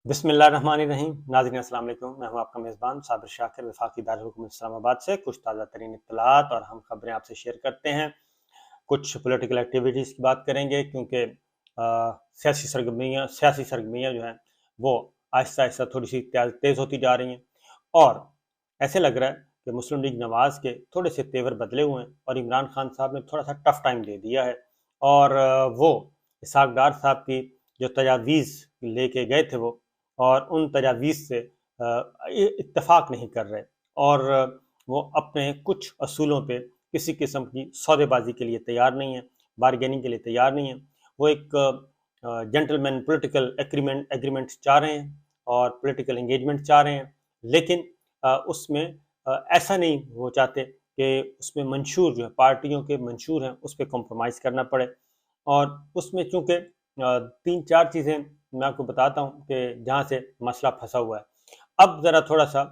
بسم اللہ الرحمن الرحیم۔ ناظرین السلام علیکم، میں ہوں آپ کا میزبان صابر شاکر، وفاقی دارالحکومت اسلام آباد سے کچھ تازہ ترین اطلاعات اور ہم خبریں آپ سے شیئر کرتے ہیں۔ کچھ پولیٹیکل ایکٹیویٹیز کی بات کریں گے کیونکہ سیاسی سرگرمیاں جو ہیں وہ آہستہ آہستہ تھوڑی سی تیز ہوتی جا رہی ہیں، اور ایسے لگ رہا ہے کہ مسلم لیگ نواز کے تھوڑے سے تیور بدلے ہوئے ہیں اور عمران خان صاحب نے تھوڑا سا ٹف ٹائم دے دیا ہے، اور وہ اسحاق ڈار صاحب کی جو تجاویز لے کے گئے تھے وہ اور ان تجاویز سے اتفاق نہیں کر رہے، اور وہ اپنے کچھ اصولوں پہ کسی قسم کی سودے بازی کے لیے تیار نہیں ہیں، بارگیننگ کے لیے تیار نہیں ہیں۔ وہ ایک جنٹل مین پولیٹیکل ایگریمنٹ چاہ رہے ہیں اور پولیٹیکل انگیجمنٹ چاہ رہے ہیں، لیکن اس میں ایسا نہیں وہ چاہتے کہ اس میں منشور جو ہے پارٹیوں کے منشور ہیں اس پہ کمپرومائز کرنا پڑے، اور اس میں چونکہ تین چار چیزیں میں آپ کو بتاتا ہوں کہ جہاں سے مسئلہ پھنسا ہوا ہے۔ اب ذرا تھوڑا سا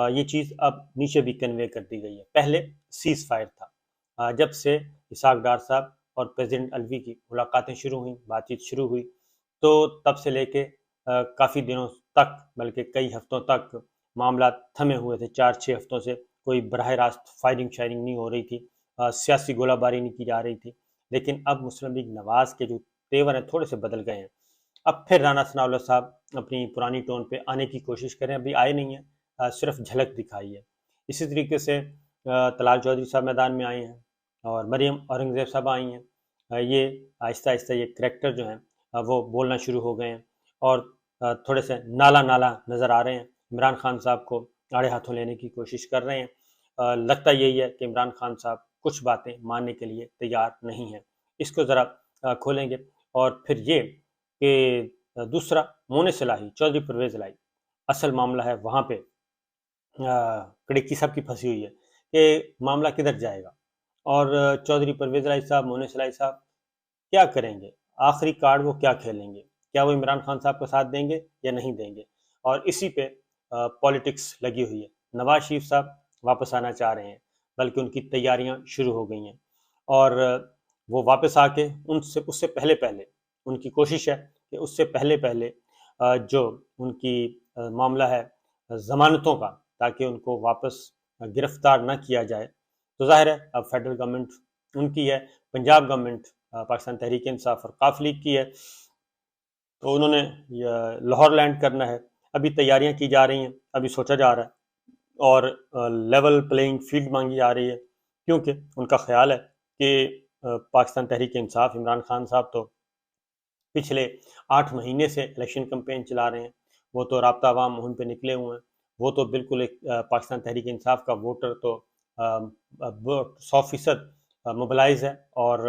یہ چیز اب نیچے بھی کنوے کر دی گئی ہے۔ پہلے سیز فائر تھا، جب سے اسحاق ڈار صاحب اور پریزیڈنٹ الوی کی ملاقاتیں شروع ہوئیں، بات چیت شروع ہوئی، تو تب سے لے کے کافی دنوں تک، بلکہ کئی ہفتوں تک معاملات تھمے ہوئے تھے۔ 4-6 ہفتوں سے کوئی براہ راست فائرنگ شائرنگ نہیں ہو رہی تھی، سیاسی گولہ باری نہیں کی جا رہی تھی، لیکن اب مسلم لیگ نواز کے جو تیور ہیں تھوڑے سے بدل گئے ہیں۔ اب پھر رانا ثناء اللہ صاحب اپنی پرانی ٹون پہ آنے کی کوشش کریں، ابھی آئے نہیں ہیں، صرف جھلک دکھائی ہے۔ اسی طریقے سے طلال چودھری صاحب میدان میں آئے ہیں اور مریم اورنگزیب صاحب آئی ہیں۔ یہ آہستہ آہستہ یہ کریکٹر جو ہیں وہ بولنا شروع ہو گئے ہیں اور تھوڑے سے نالا نظر آ رہے ہیں، عمران خان صاحب کو آڑے ہاتھوں لینے کی کوشش کر رہے ہیں۔ لگتا یہی ہے کہ عمران خان صاحب کچھ باتیں ماننے کے لیے تیار نہیں ہیں۔ اس کو ذرا کھولیں گے، اور پھر یہ کہ دوسرا مونے صلاحی چودھری پرویز الہی، اصل معاملہ ہے وہاں پہ کڑکی سب کی پھنسی ہوئی ہے کہ معاملہ کدھر جائے گا، اور چودھری پرویز الہی صاحب، مونے صلاحی صاحب کیا کریں گے، آخری کارڈ وہ کیا کھیلیں گے، کیا وہ عمران خان صاحب کا ساتھ دیں گے یا نہیں دیں گے، اور اسی پہ پالیٹکس لگی ہوئی ہے۔ نواز شریف صاحب واپس آنا چاہ رہے ہیں، بلکہ ان کی تیاریاں شروع ہو گئی ہیں، اور وہ واپس آ کے اس سے پہلے ان کی کوشش ہے کہ اس سے پہلے جو ان کی معاملہ ہے ضمانتوں کا، تاکہ ان کو واپس گرفتار نہ کیا جائے، تو ظاہر ہے اب فیڈرل گورنمنٹ ان کی ہے، پنجاب گورنمنٹ پاکستان تحریک انصاف اور قاف لیگ کی ہے، تو انہوں نے لاہور لینڈ کرنا ہے۔ ابھی تیاریاں کی جا رہی ہیں، ابھی سوچا جا رہا ہے، اور لیول پلینگ فیلڈ مانگی جا رہی ہے، کیونکہ ان کا خیال ہے کہ پاکستان تحریک انصاف، عمران خان صاحب تو پچھلے 8 مہینے سے الیکشن کمپین چلا رہے ہیں، وہ تو رابطہ عوام مہم پہ نکلے ہوئے ہیں، وہ تو بالکل ایک پاکستان تحریک انصاف کا ووٹر تو 100% موبلائز ہے اور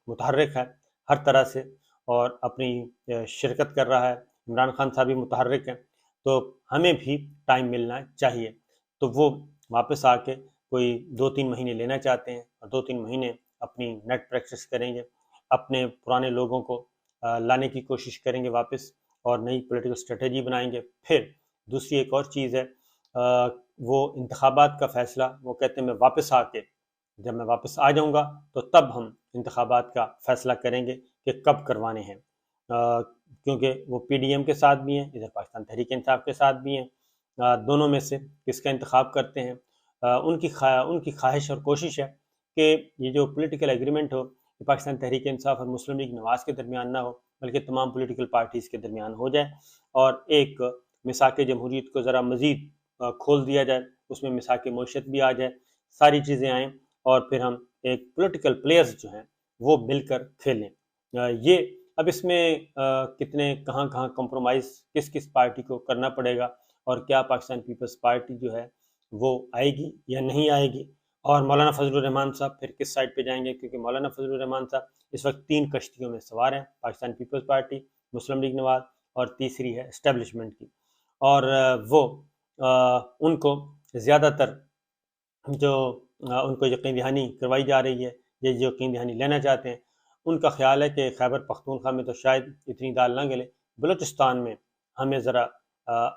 متحرک ہے ہر طرح سے، اور اپنی شرکت کر رہا ہے۔ عمران خان صاحب بھی متحرک ہیں، تو ہمیں بھی ٹائم ملنا چاہیے۔ تو وہ واپس آ کے کوئی 2-3 مہینے لینا چاہتے ہیں، اور 2-3 مہینے اپنی نیٹ پریکٹس کریں گے، اپنے پرانے لوگوں کو لانے کی کوشش کریں گے واپس، اور نئی پولیٹیکل اسٹریٹجی بنائیں گے۔ پھر دوسری ایک اور چیز ہے، وہ انتخابات کا فیصلہ، وہ کہتے ہیں میں واپس آ کے، جب میں واپس آ جاؤں گا تو تب ہم انتخابات کا فیصلہ کریں گے کہ کب کروانے ہیں، کیونکہ وہ پی ڈی ایم کے ساتھ بھی ہیں، ادھر پاکستان تحریک انصاف کے ساتھ بھی ہیں، دونوں میں سے کس کا انتخاب کرتے ہیں۔ ان کی خواہش اور کوشش ہے کہ یہ جو پولیٹیکل ایگریمنٹ ہو، کہ پاکستان تحریک انصاف اور مسلم لیگ نواز کے درمیان نہ ہو، بلکہ تمام پولیٹیکل پارٹیز کے درمیان ہو جائے، اور ایک مساق جمہوریت کو ذرا مزید کھول دیا جائے، اس میں مساق معیشت بھی آ جائے، ساری چیزیں آئیں، اور پھر ہم ایک پولیٹیکل پلیئرز جو ہیں وہ مل کر کھیلیں۔ یہ اب اس میں کتنے کہاں کمپرومائز کس پارٹی کو کرنا پڑے گا، اور کیا پاکستان پیپلز پارٹی جو ہے وہ آئے گی یا نہیں آئے گی، اور مولانا فضل الرحمان صاحب پھر کس سائڈ پہ جائیں گے، کیونکہ مولانا فضل الرحمان صاحب اس وقت 3 کشتیوں میں سوار ہیں، پاکستان پیپلز پارٹی، مسلم لیگ نواز، اور تیسری ہے اسٹیبلشمنٹ کی، اور وہ ان کو زیادہ تر جو ان کو یقین دہانی کروائی جا رہی ہے، یہ جو یقین دہانی لینا چاہتے ہیں، ان کا خیال ہے کہ خیبر پختونخوا میں تو شاید اتنی دال نہ گلے، بلوچستان میں ہمیں ذرا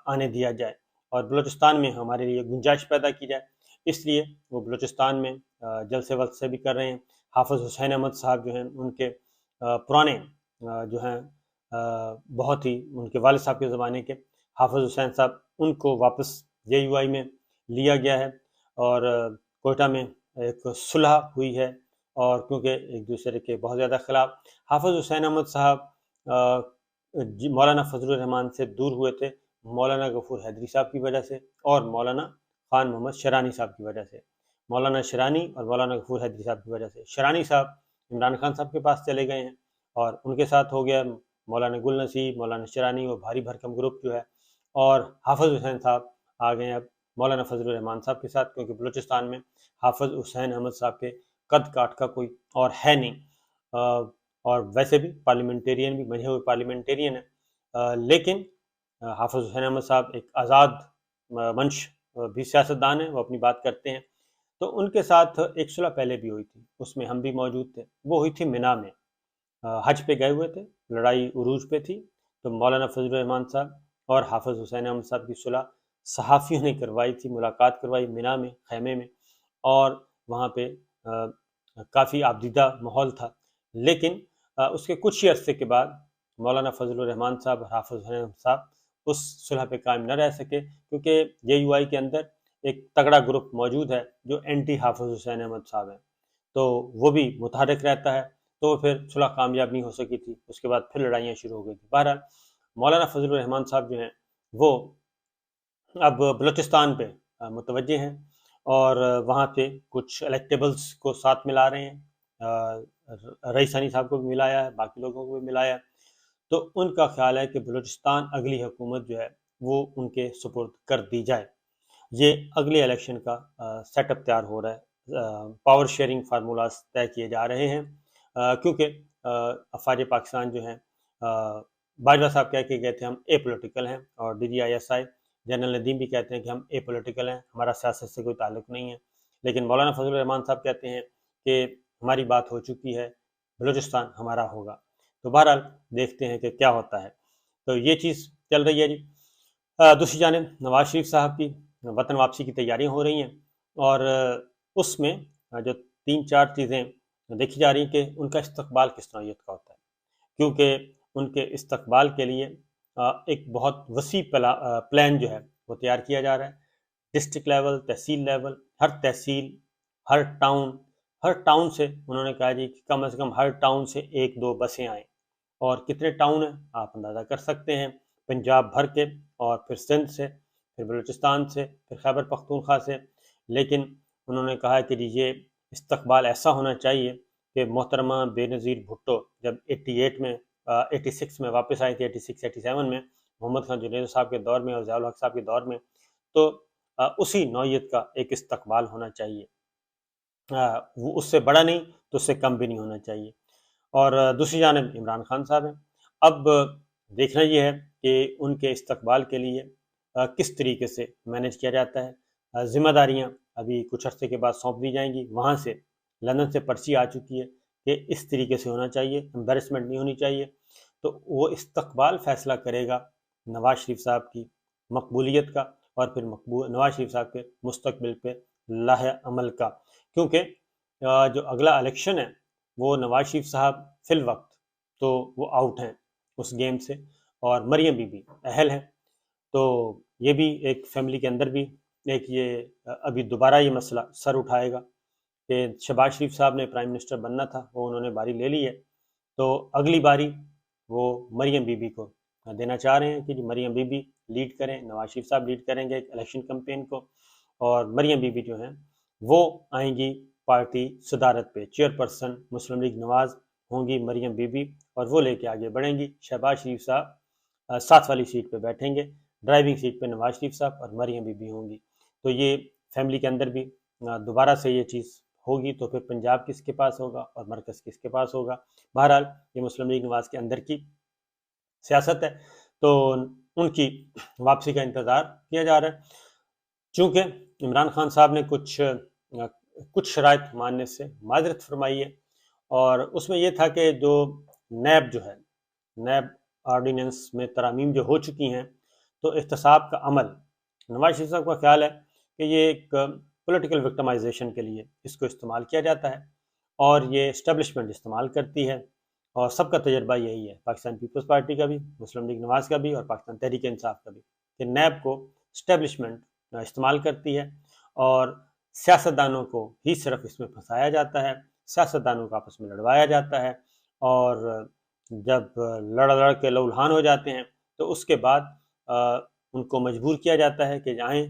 آنے دیا جائے، اور بلوچستان میں ہمارے لیے گنجائش پیدا کی جائے، اس لیے وہ بلوچستان میں جلسے ولسے بھی کر رہے ہیں۔ حافظ حسین احمد صاحب جو ہیں، ان کے پرانے جو ہیں بہت ہی ان کے والد صاحب کے زمانے کے حافظ حسین صاحب ان کو واپس JUI میں لیا گیا ہے، اور کوئٹہ میں ایک صلح ہوئی ہے، اور کیونکہ ایک دوسرے کے بہت زیادہ خلاف حافظ حسین احمد صاحب مولانا فضل الرحمان سے دور ہوئے تھے مولانا غفور حیدری صاحب کی وجہ سے، اور مولانا خان محمد شرانی صاحب کی وجہ سے، مولانا شرانی اور مولانا غفور حیدری صاحب کی وجہ سے۔ شرانی صاحب عمران خان صاحب کے پاس چلے گئے ہیں، اور ان کے ساتھ ہو گیا مولانا گل نصیب، مولانا شرانی، وہ بھاری بھرکم گروپ جو ہے، اور حافظ حسین صاحب آ گئے ہیں اب مولانا فضل الرحمان صاحب کے ساتھ، کیونکہ بلوچستان میں حافظ حسین احمد صاحب کے قد کاٹ کا کوئی اور ہے نہیں، اور ویسے بھی پارلیمنٹیرین بھی بنے ہوئے پارلیمنٹیرین ہیں، لیکن حافظ حسین احمد صاحب ایک آزاد منش بھی سیاستدان ہیں، وہ اپنی بات کرتے ہیں۔ تو ان کے ساتھ ایک صلح پہلے بھی ہوئی تھی، اس میں ہم بھی موجود تھے، وہ ہوئی تھی منا میں، حج پہ گئے ہوئے تھے، لڑائی عروج پہ تھی، تو مولانا فضل الرحمان صاحب اور حافظ حسین احمد صاحب کی صلح صحافیوں نے کروائی تھی، ملاقات کروائی منا میں خیمے میں، اور وہاں پہ کافی آبدیدہ ماحول تھا، لیکن اس کے کچھ ہی عرصے کے بعد مولانا فضل الرحمان صاحب اور حافظ حسین احمد صاحب اس صلح پہ قائم نہ رہ سکے، کیونکہ JUI کے اندر ایک تگڑا گروپ موجود ہے جو اینٹی حافظ حسین احمد صاحب ہیں، تو وہ بھی متحرک رہتا ہے، تو پھر صلح کامیاب نہیں ہو سکی تھی، اس کے بعد پھر لڑائیاں شروع ہو گئی تھی۔ بہرحال مولانا فضل الرحمان صاحب جو ہیں وہ اب بلوچستان پہ متوجہ ہیں، اور وہاں پہ کچھ الیکٹیبلز کو ساتھ ملا رہے ہیں، رئیس ثانی صاحب کو بھی ملایا ہے، باقی لوگوں کو بھی ملایا ہے، تو ان کا خیال ہے کہ بلوچستان اگلی حکومت جو ہے وہ ان کے سپرد کر دی جائے۔ یہ اگلے الیکشن کا سیٹ اپ تیار ہو رہا ہے، پاور شیئرنگ فارمولاز طے کیے جا رہے ہیں، کیونکہ افواج پاکستان جو ہیں، باجوہ صاحب کہہ کے گئے تھے ہم اے پولیٹیکل ہیں، اور DGISI جنرل ندیم بھی کہتے ہیں کہ ہم اے پولیٹیکل ہیں، ہمارا سیاست سے کوئی تعلق نہیں ہے، لیکن مولانا فضل الرحمان صاحب کہتے ہیں کہ ہماری بات ہو چکی ہے، بلوچستان ہمارا ہوگا۔ تو بہرحال دیکھتے ہیں کہ کیا ہوتا ہے، تو یہ چیز چل رہی ہے جی۔ دوسری جانب نواز شریف صاحب کی وطن واپسی کی تیاریاں ہو رہی ہیں، اور اس میں جو 3-4 چیزیں دیکھی جا رہی ہیں کہ ان کا استقبال کس نوعیت کا ہوتا ہے، کیونکہ ان کے استقبال کے لیے ایک بہت وسیع پلان جو ہے وہ تیار کیا جا رہا ہے، ڈسٹرکٹ لیول، تحصیل لیول، ہر تحصیل، ہر ٹاؤن سے انہوں نے کہا جی کہ کم از کم ہر ٹاؤن سے 1-2 بسیں آئیں، اور کتنے ٹاؤن ہیں آپ اندازہ کر سکتے ہیں، پنجاب بھر کے، اور پھر سندھ سے، پھر بلوچستان سے، پھر خیبر پختونخوا سے، لیکن انہوں نے کہا کہ جی یہ استقبال ایسا ہونا چاہیے کہ محترمہ بے نظیر بھٹو جب 86 میں واپس آئی تھی، 86-87 میں محمد خان جنید صاحب کے دور میں اور ضیاء الحق صاحب کے دور میں، تو اسی نوعیت کا ایک استقبال ہونا چاہیے، وہ اس سے بڑا نہیں تو اس سے کم بھی نہیں ہونا چاہیے۔ اور دوسری جانب عمران خان صاحب ہیں، اب دیکھنا یہ ہے کہ ان کے استقبال کے لیے کس طریقے سے مینیج کیا جاتا ہے۔ ذمہ داریاں ابھی کچھ عرصے کے بعد سونپ دی جائیں گی، وہاں سے لندن سے پرچی آ چکی ہے کہ اس طریقے سے ہونا چاہیے، امبیرسمنٹ نہیں ہونی چاہیے، تو وہ استقبال فیصلہ کرے گا نواز شریف صاحب کی مقبولیت کا، اور پھر نواز شریف صاحب کے مستقبل پہ لاہ عمل کا، کیونکہ جو اگلا الیکشن ہے وہ نواز شریف صاحب فی الوقت تو وہ آؤٹ ہیں اس گیم سے، اور مریم بی بی اہل ہیں، تو یہ بھی ایک فیملی کے اندر بھی ایک یہ ابھی دوبارہ یہ مسئلہ سر اٹھائے گا کہ شہباز شریف صاحب نے پرائم منسٹر بننا تھا، وہ انہوں نے باری لے لی ہے، تو اگلی باری وہ مریم بی بی کو دینا چاہ رہے ہیں کہ جی مریم بی بی لیڈ کریں، نواز شریف صاحب لیڈ کریں گے الیکشن کمپین کو، اور مریم بی بی جو ہیں وہ آئیں گی پارٹی صدارت پہ، چیئرپرسن مسلم لیگ نواز ہوں گی مریم بی بی، اور وہ لے کے آگے بڑھیں گی، شہباز شریف صاحب 7 والی سیٹ پہ بیٹھیں گے، ڈرائیونگ سیٹ پہ نواز شریف صاحب اور مریم بی بی ہوں گی، تو یہ فیملی کے اندر بھی دوبارہ سے یہ چیز ہوگی، تو پھر پنجاب کس کے پاس ہوگا اور مرکز کس کے پاس ہوگا۔ بہرحال یہ مسلم لیگ نواز کے اندر کی سیاست ہے، تو ان کی واپسی کا انتظار کیا جا رہا ہے، چونکہ عمران خان صاحب نے کچھ شرائط ماننے سے معذرت فرمائی ہے، اور اس میں یہ تھا کہ جو نیب آرڈیننس میں ترامیم جو ہو چکی ہیں، تو احتساب کا عمل نواز شریف صاحب کا خیال ہے کہ یہ ایک پولیٹیکل وکٹمائزیشن کے لیے اس کو استعمال کیا جاتا ہے، اور یہ اسٹیبلشمنٹ استعمال کرتی ہے، اور سب کا تجربہ یہی ہے، پاکستان پیپلز پارٹی کا بھی، مسلم لیگ نواز کا بھی، اور پاکستان تحریک انصاف کا بھی۔ کہ نیب کو اسٹیبلشمنٹ استعمال کرتی ہے اور سیاستدانوں کو ہی صرف اس میں پھنسایا جاتا ہے، سیاستدانوں کو آپس میں لڑوایا جاتا ہے، اور جب لڑ کے لہولہان ہو جاتے ہیں تو اس کے بعد ان کو مجبور کیا جاتا ہے کہ جائیں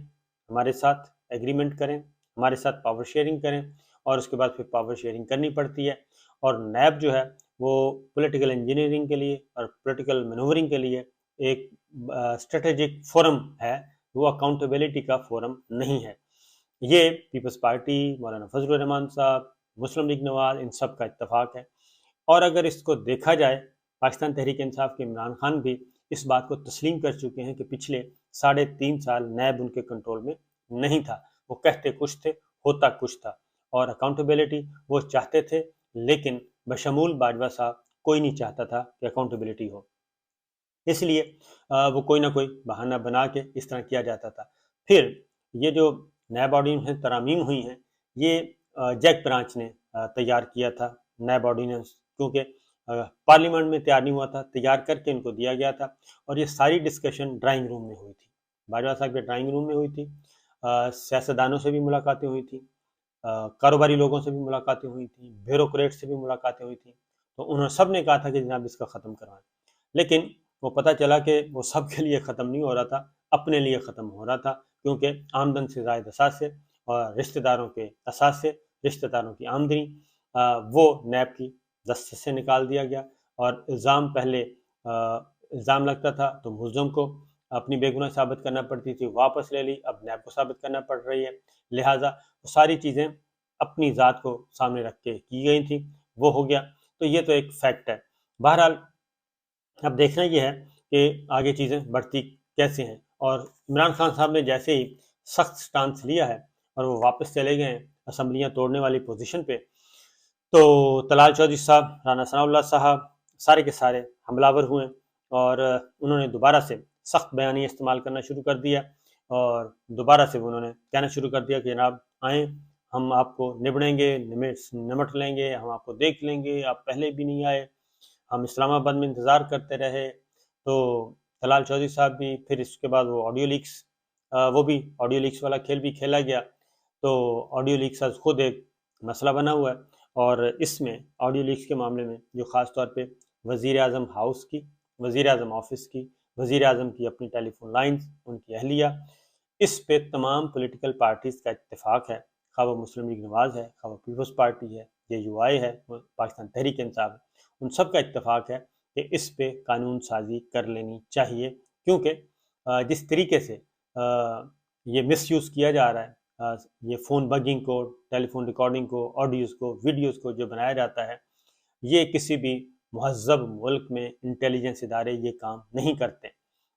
ہمارے ساتھ ایگریمنٹ کریں، ہمارے ساتھ پاور شیئرنگ کریں، اور اس کے بعد پھر پاور شیئرنگ کرنی پڑتی ہے۔ اور نیب جو ہے وہ پولیٹیکل انجینئرنگ کے لیے اور پولیٹیکل مینورنگ کے لیے ایک اسٹریٹجک فورم ہے، وہ اکاؤنٹیبلٹی کا فورم نہیں ہے۔ یہ پیپلز پارٹی، مولانا فضل الرحمان صاحب، مسلم لیگ نواز، ان سب کا اتفاق ہے۔ اور اگر اس کو دیکھا جائے، پاکستان تحریک انصاف کے عمران خان بھی اس بات کو تسلیم کر چکے ہیں کہ پچھلے 3.5 سال نیب ان کے کنٹرول میں نہیں تھا، وہ کہتے کچھ تھے، ہوتا کچھ تھا، اور اکاؤنٹیبلٹی وہ چاہتے تھے، لیکن بشمول باجوہ صاحب کوئی نہیں چاہتا تھا کہ اکاؤنٹیبلٹی ہو، اس لیے وہ کوئی نہ کوئی بہانہ بنا کے اس طرح کیا جاتا تھا۔ پھر یہ جو نیب آرڈیننس ہیں، ترامیم ہوئی ہیں، یہ جیک برانچ نے تیار کیا تھا نیب آرڈیننس، کیونکہ پارلیمنٹ میں تیار نہیں ہوا تھا، تیار کر کے ان کو دیا گیا تھا، اور یہ ساری ڈسکشن ڈرائنگ روم میں ہوئی تھی، باجوہ صاحب کے ڈرائنگ روم میں ہوئی تھی، سیاستدانوں سے بھی ملاقاتیں ہوئی تھیں، کاروباری لوگوں سے بھی ملاقاتیں ہوئی تھیں، بیوروکریٹ سے بھی ملاقاتیں ہوئی تھیں، تو انہوں سب نے کہا تھا کہ جناب اس کا ختم کروائیں، لیکن وہ پتہ چلا کہ وہ سب کے لیے ختم نہیں ہو رہا تھا، اپنے لیے ختم ہو رہا تھا، کیونکہ آمدن سے زائد اثاثے اور رشتہ داروں کے اثاثے، رشتہ داروں کی آمدنی وہ نیب کی دست سے نکال دیا گیا، اور پہلے الزام لگتا تھا تو ملزم کو اپنی بے گناہی ثابت کرنا پڑتی تھی، واپس لے لی، اب نیب کو ثابت کرنا پڑ رہی ہے، لہٰذا وہ ساری چیزیں اپنی ذات کو سامنے رکھ کے کی گئی تھیں، وہ ہو گیا۔ تو یہ تو ایک فیکٹ ہے۔ بہرحال اب دیکھنا یہ ہے کہ آگے چیزیں بڑھتی کیسے ہیں، اور عمران خان صاحب نے جیسے ہی سخت سٹانس لیا ہے اور وہ واپس چلے گئے ہیں اسمبلیاں توڑنے والی پوزیشن پہ، تو طلال چودھری صاحب، رانا ثناء اللہ صاحب، سارے کے سارے حملہ ور ہوئے، اور انہوں نے دوبارہ سے سخت بیانیہ استعمال کرنا شروع کر دیا، اور دوبارہ سے انہوں نے کہنا شروع کر دیا کہ جناب آئیں، ہم آپ کو نبڑیں گے، نمٹ لیں گے، ہم آپ کو دیکھ لیں گے، آپ پہلے بھی نہیں آئے، ہم اسلام آباد میں انتظار کرتے رہے۔ تو طلال چودھری صاحب بھی، پھر اس کے بعد وہ آڈیو لیکس، وہ بھی آڈیو لیکس والا کھیل بھی کھیلا گیا، تو آڈیو لیکس خود ایک مسئلہ بنا ہوا ہے، اور اس میں آڈیو لیکس کے معاملے میں جو خاص طور پہ وزیر اعظم ہاؤس کی، وزیر اعظم آفس کی، وزیر اعظم کی اپنی ٹیلی فون لائنز، ان کی اہلیہ، اس پہ تمام پولیٹیکل پارٹیز کا اتفاق ہے، خواہ وہ مسلم لیگ نواز ہے، خواہ وہ پیپلز پارٹی ہے، یہ یو آئی ہے، پاکستان تحریک انصاف ہے، ان سب کا اتفاق ہے کہ اس پہ قانون سازی کر لینی چاہیے، کیونکہ جس طریقے سے یہ مس یوز کیا جا رہا ہے، یہ فون بگنگ کو، ٹیلی فون ریکارڈنگ کو، آڈیوز کو، ویڈیوز کو جو بنایا جاتا ہے، یہ کسی بھی مہذب ملک میں انٹیلیجنس ادارے یہ کام نہیں کرتے،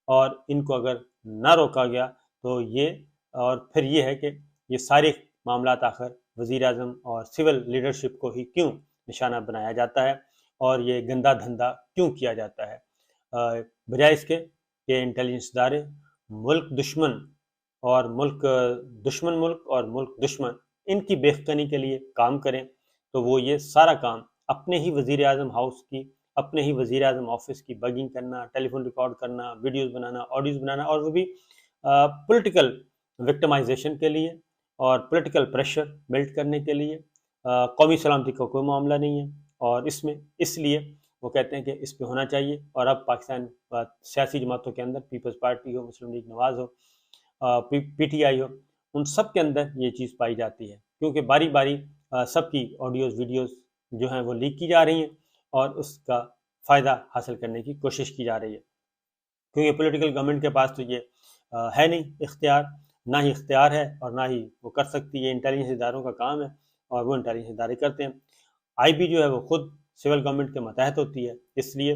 اور ان کو اگر نہ روکا گیا تو یہ، اور پھر یہ ہے کہ یہ سارے معاملات آخر وزیر اعظم اور سول لیڈرشپ کو ہی کیوں نشانہ بنایا جاتا ہے، اور یہ گندا دھندا کیوں کیا جاتا ہے، بجائے اس کے کہ انٹیلیجنس ادارے ملک دشمن اور ملک دشمن ان کی بےخطنی کے لیے کام کریں، تو وہ یہ سارا کام اپنے ہی وزیر اعظم ہاؤس کی، اپنے ہی وزیر اعظم آفس کی بگنگ کرنا، ٹیلی فون ریکارڈ کرنا، ویڈیوز بنانا، آڈیوز بنانا، اور وہ بھی پولیٹیکل وکٹمائزیشن کے لیے اور پولیٹیکل پریشر بلڈ کرنے کے لیے، قومی سلامتی کا کوئی معاملہ نہیں ہے، اور اس لیے وہ کہتے ہیں کہ اس پہ ہونا چاہیے۔ اور اب پاکستان سیاسی جماعتوں کے اندر، پیپلز پارٹی ہو، مسلم لیگ نواز ہو، پی ٹی آئی ہو، ان سب کے اندر یہ چیز پائی جاتی ہے، کیونکہ باری باری سب کی آڈیوز ویڈیوز جو ہیں وہ لیک کی جا رہی ہیں، اور اس کا فائدہ حاصل کرنے کی کوشش کی جا رہی ہے، کیونکہ پولیٹیکل گورنمنٹ کے پاس تو یہ ہے نہیں اختیار، نہ ہی اختیار ہے اور نہ ہی وہ کر سکتی ہے، انٹیلیجنس اداروں کا کام ہے، اور وہ انٹیلیجنس ادارے کرتے ہیں۔ آئی بی جو ہے وہ خود سول گورنمنٹ کے ماتحت ہوتی ہے، اس لیے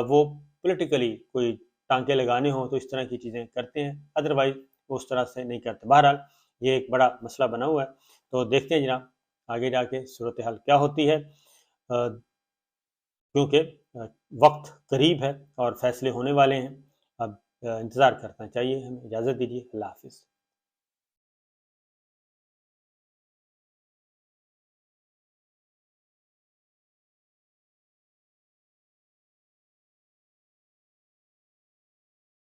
وہ پولیٹیکلی کوئی ٹانکے لگانے ہوں تو اس طرح کی چیزیں کرتے ہیں، ادروائز وہ اس طرح سے نہیں کرتے۔ بہرحال یہ ایک بڑا مسئلہ بنا ہوا ہے، تو دیکھتے ہیں جناب آگے جا کے صورتحال کیا ہوتی ہے، کیونکہ وقت قریب ہے اور فیصلے ہونے والے ہیں، اب انتظار کرنا چاہیے ہمیں۔ اجازت دیجیے، اللہ حافظ۔